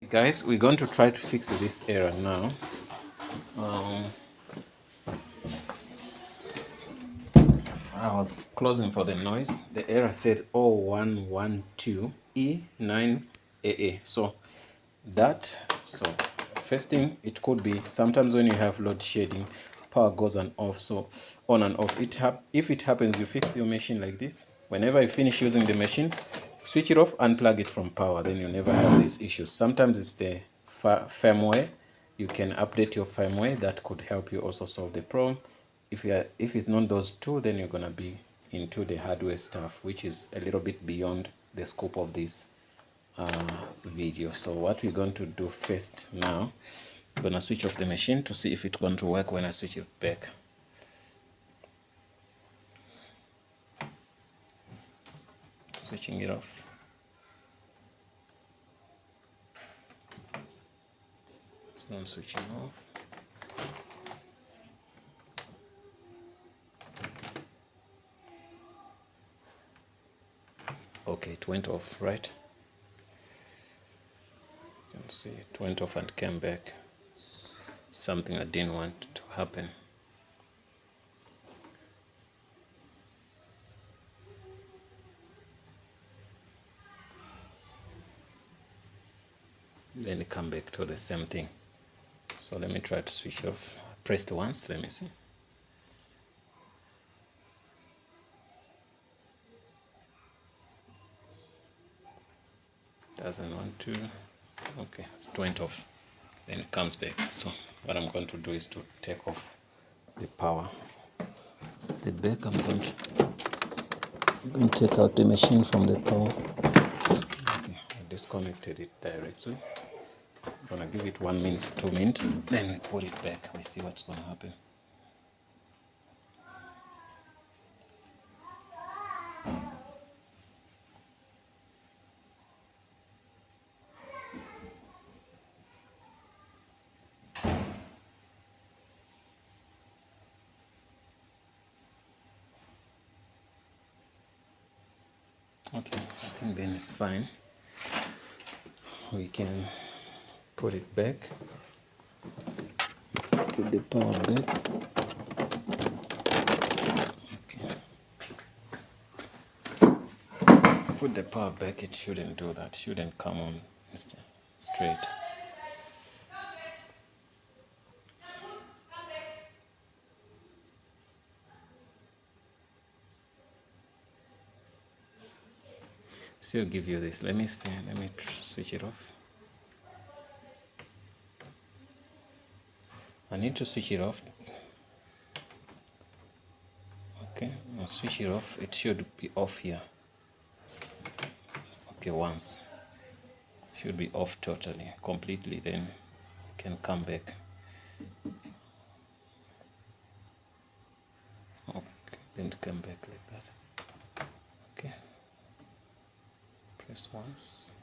Guys, we're going to try to fix this error now. I was closing for the noise. The error said 0112E9AA. So first thing, it could be sometimes when you have load shedding, power goes on off. So on and off. If it happens, you fix your machine like this. Whenever you finish using the machine, switch it off, unplug it from power. Then you never have these issues. Sometimes it's the firmware. You can update your firmware. That could help you also solve the problem. If it's not those two, then you're gonna be into the hardware stuff, which is a little bit beyond the scope of this video. So what we're going to do first now, I'm gonna switch off the machine to see if it's going to work when I switch it back. Switching it off. It's not switching off. Okay, it went off, right? You can see it went off and came back. Something I didn't want to happen. Then it come back to the same thing. So let me try to switch off. I pressed once, let me see. Doesn't want to. Okay, it went off. Then it comes back. So what I'm going to do is to take off the power. The back, I'm going to take out the machine from the power. Okay, I disconnected it directly. I'm gonna give it 1 minute, 2 minutes, then we put it back. We see what's gonna happen. Okay, I think then it's fine. We can put it back. Put the power back. Okay. Put the power back. It shouldn't do that. Shouldn't come on straight. Still give you this. Let me see. Let me switch it off. I need to switch it off. Okay, I'll switch it off. It should be off here. Okay, once. Should be off totally, completely. Then you can come back. Okay, then come back like that. Okay. Press once.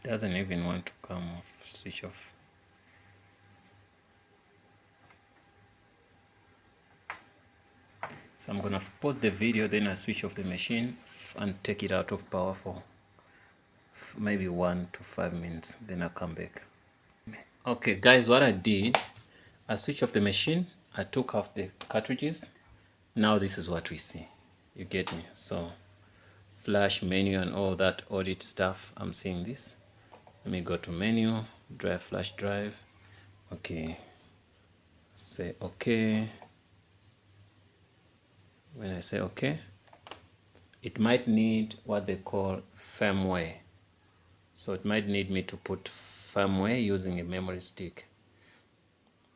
Doesn't even want to come off, switch off. So I'm gonna pause the video, then I switch off the machine and take it out of power for maybe 1 to 5 minutes, then I'll come back. Okay guys, what I did, I switched off the machine, I took off the cartridges. Now this is what we see. You get me? So flash menu and all that audit stuff, I'm seeing this. Let me go to menu, drive, flash drive. Okay, say okay. When I say okay, it might need what they call firmware. So it might need me to put firmware using a memory stick,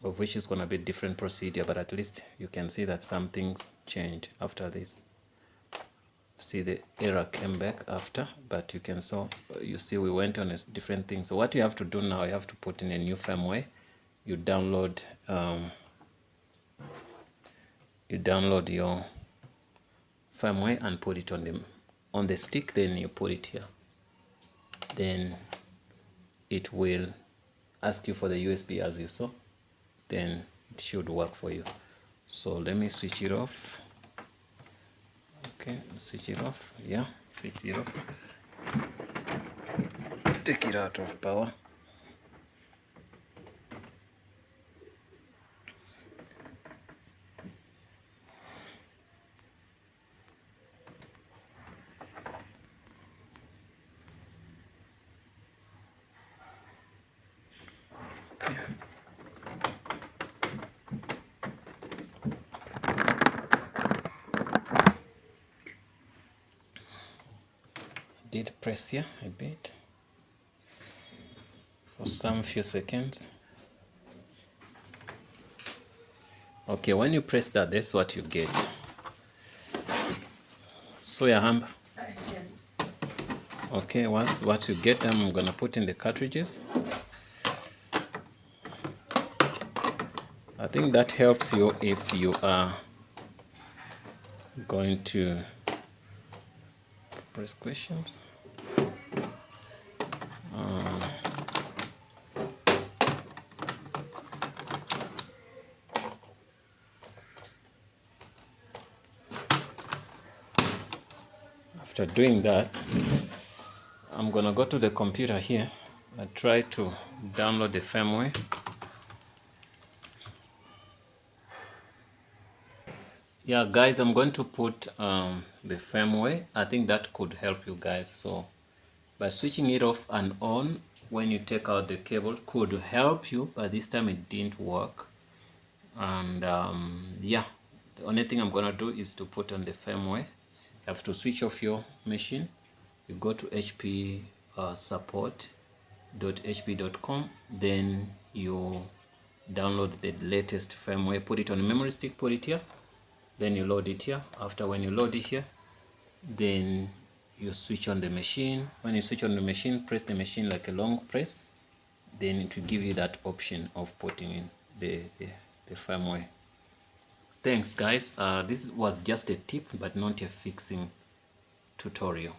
of which is going to be a different procedure, but at least you can see that some things changed after this. See, the error came back after, but you see we went on a different thing. So what you have to do now, you have to put in a new firmware. You download your firmware and put it on the stick, then you put it here. Then it will ask you for the USB as you saw, then it should work for you. So let me switch it off. Okay, switch it off. Yeah, switch it off. Take it out of power. Did press here a bit for some few seconds. Okay, when you press that, that's what you get. Soya Hamba. Yes. Okay, once what you get, I'm gonna put in the cartridges. I think that helps you if you are going to press questions. After doing that, I'm gonna go to the computer here and try to download the firmware. Yeah, guys, I'm going to put the firmware. I think that could help you guys. So by switching it off and on when you take out the cable could help you, but this time it didn't work. And yeah, the only thing I'm gonna do is to put on the firmware. You have to switch off your machine. You go to HP support.hp.com, then you download the latest firmware, put it on a memory stick, put it here, then you load it here. After when you load it here, then you switch on the machine. When you switch on the machine, press the machine like a long press, then it will give you that option of putting in the firmware. Thanks guys, this was just a tip but not a fixing tutorial.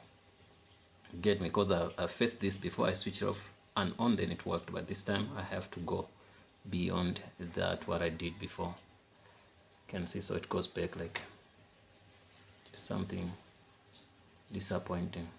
Get me? Because I faced this before. I switched off and on, then it worked, but this time I have to go beyond that what I did before. You can see, so it goes back like something disappointing.